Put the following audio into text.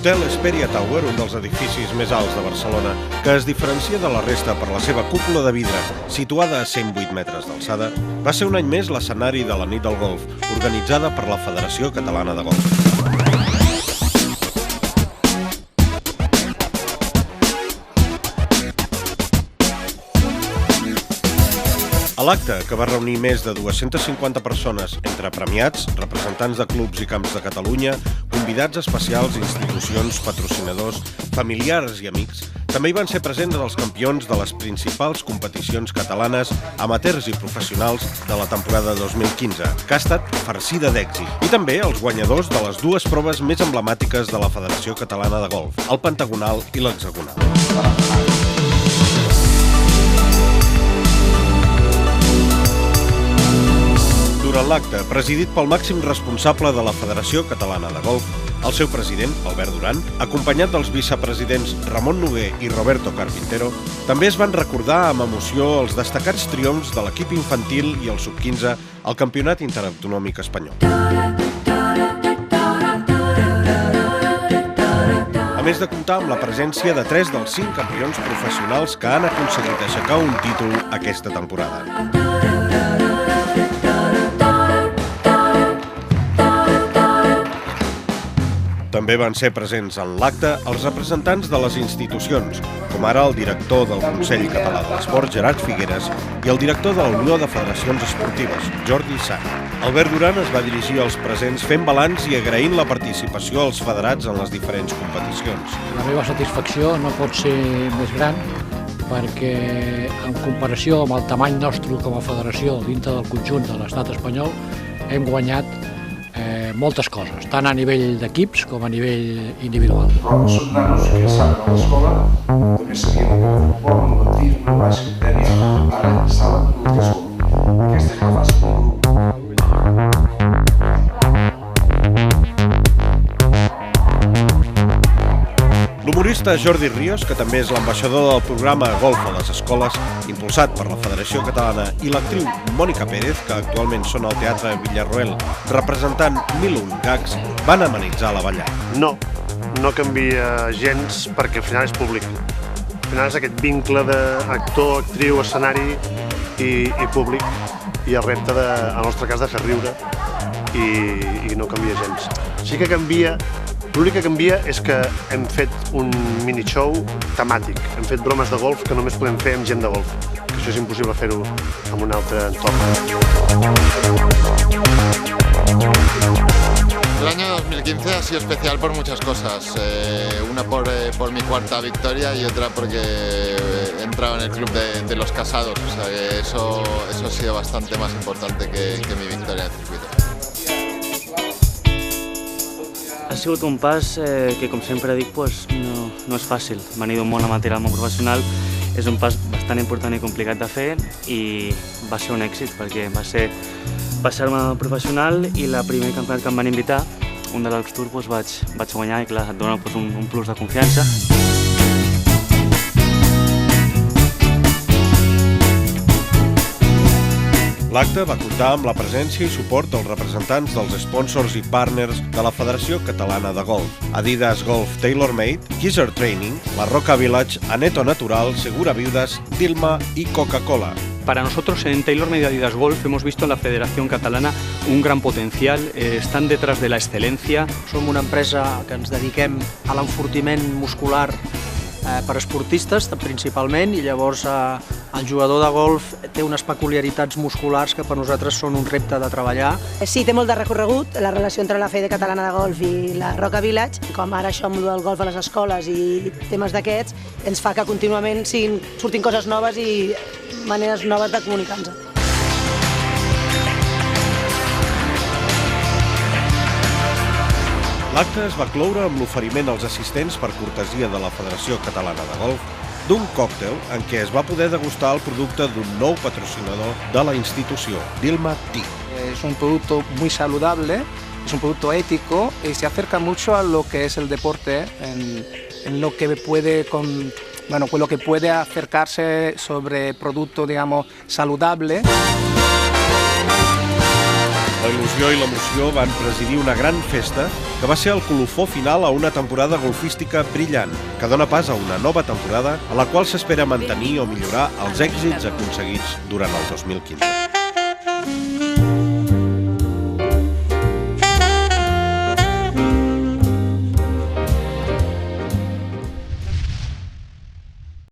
L'Hotel Hesperia Tower, un dels edificis més alts de Barcelona, que es diferencia de la resta per la seva cúpula de vidre, situada a 108 metres d'alçada, va ser un any més l'escenari de la Nit del Golf, organitzada per la Federació Catalana de Golf. A l'acte, que va reunir més de 250 persones, entre premiats, representants de clubs i camps de Catalunya, convidats especials, institucions, patrocinadors, familiars i amics, també hi van ser presents els campions de les principals competicions catalanes, amateurs i professionals de la temporada 2015, que ha estat farcida d'èxit, i també els guanyadors de les dues proves més emblemàtiques de la Federació Catalana de Golf, el pentagonal i l'hexagonal. Durant l'acte, presidit pel màxim responsable de la Federació Catalana de Golf, el seu president, Albert Duran, acompanyat dels vicepresidents Ramon Noguer i Roberto Carpintero, també es van recordar amb emoció els destacats triomfs de l'equip infantil i el sub-15 al Campionat Interautonòmic Espanyol. A més de comptar amb la presència de 3 dels 5 campions professionals que han aconseguit aixecar un títol aquesta temporada. També van ser presents en l'acte els representants de les institucions, com ara el director del Consell Català de l'Esport, Gerard Figueres, i el director de la Unió de Federacions Esportives, Jordi Sant. Albert Duran es va dirigir als presents fent balanç i agraint la participació als federats en les diferents competicions. La meva satisfacció no pot ser més gran perquè, en comparació amb el tamany nostre com a federació dintre del conjunt de l'estat espanyol, hem guanyat moltes coses, tant a nivell d'equips com a nivell individual. Són nanos que saben a l'escola, també sabien que el futbol amb el tir, amb el bàsquet, tenis, ara saben el que és golf. Aquesta és la fase d'un grup. L'humorista Jordi Ríos, que també és l'ambaixador del programa Golf a les escoles, impulsat per la Federació Catalana, i l'actriu Mònica Pérez, que actualment són al Teatre Villarroel, representant 1001 gags, van amenitzar la ballada. No canvia gens perquè al final és públic. Al final és aquest vincle d'actor, actriu, escenari i públic, i el repte, en el nostre cas, de fer riure, i no canvia gens. Sí que canvia. L'únic que canvia és que hem fet un mini-show temàtic. Hem fet bromes de golf que només podem fer amb gent de golf, que això és impossible fer-ho en un altre entorn. El año 2015 ha sido especial por muchas cosas. Una por mi cuarta victoria y otra porque he entrado en el club de los casados. O sea que eso ha sido bastante más importante que mi victoria en el circuito. Ha sigut un pas que, com sempre dic, no és fàcil. Venir d'un món amateur al món professional és un pas bastant important i complicat de fer i va ser un èxit perquè va ser passar-me professional i el primer campionat que em van invitar, un de l'Alps Tour, vaig guanyar i clar, et dona un plus de confiança. L'acte va comptar amb la presència i suport dels representants dels sponsors i partners de la Federació Catalana de Golf, Adidas Golf TaylorMade, Kaiser Training, La Roca Village, Aneto Natural, Segura Viudas, Dilma y Coca-Cola. Para nosotros en TaylorMade y Adidas Golf hemos visto en la Federación Catalana un gran potencial, están detrás de la excelencia. Som una empresa que ens dediquem a l'enfortiment muscular per esportistes principalment, i llavors el jugador de golf té unes peculiaritats musculars que per nosaltres són un repte de treballar. Sí, té molt de recorregut la relació entre la Fede Catalana de Golf i la Roca Village, com ara això amb el golf a les escoles i temes d'aquests, ens fa que contínuament surtin coses noves i maneres noves de comunicar-nos. L'acte es va cloure amb l'oferiment als assistents per cortesia de la Federació Catalana de Golf d'un còctel en què es va poder degustar el producte d'un nou patrocinador de la institució, Dilma Tea. Es un producto muy saludable, es un producto ético y se acerca mucho a lo que es el deporte, en lo que puede acercarse sobre producto, digamos, saludable. La il·lusió i l'emoció van presidir una gran festa que va ser el colofó final a una temporada golfística brillant, que dona pas a una nova temporada a la qual s'espera mantenir o millorar els èxits aconseguits durant el 2015.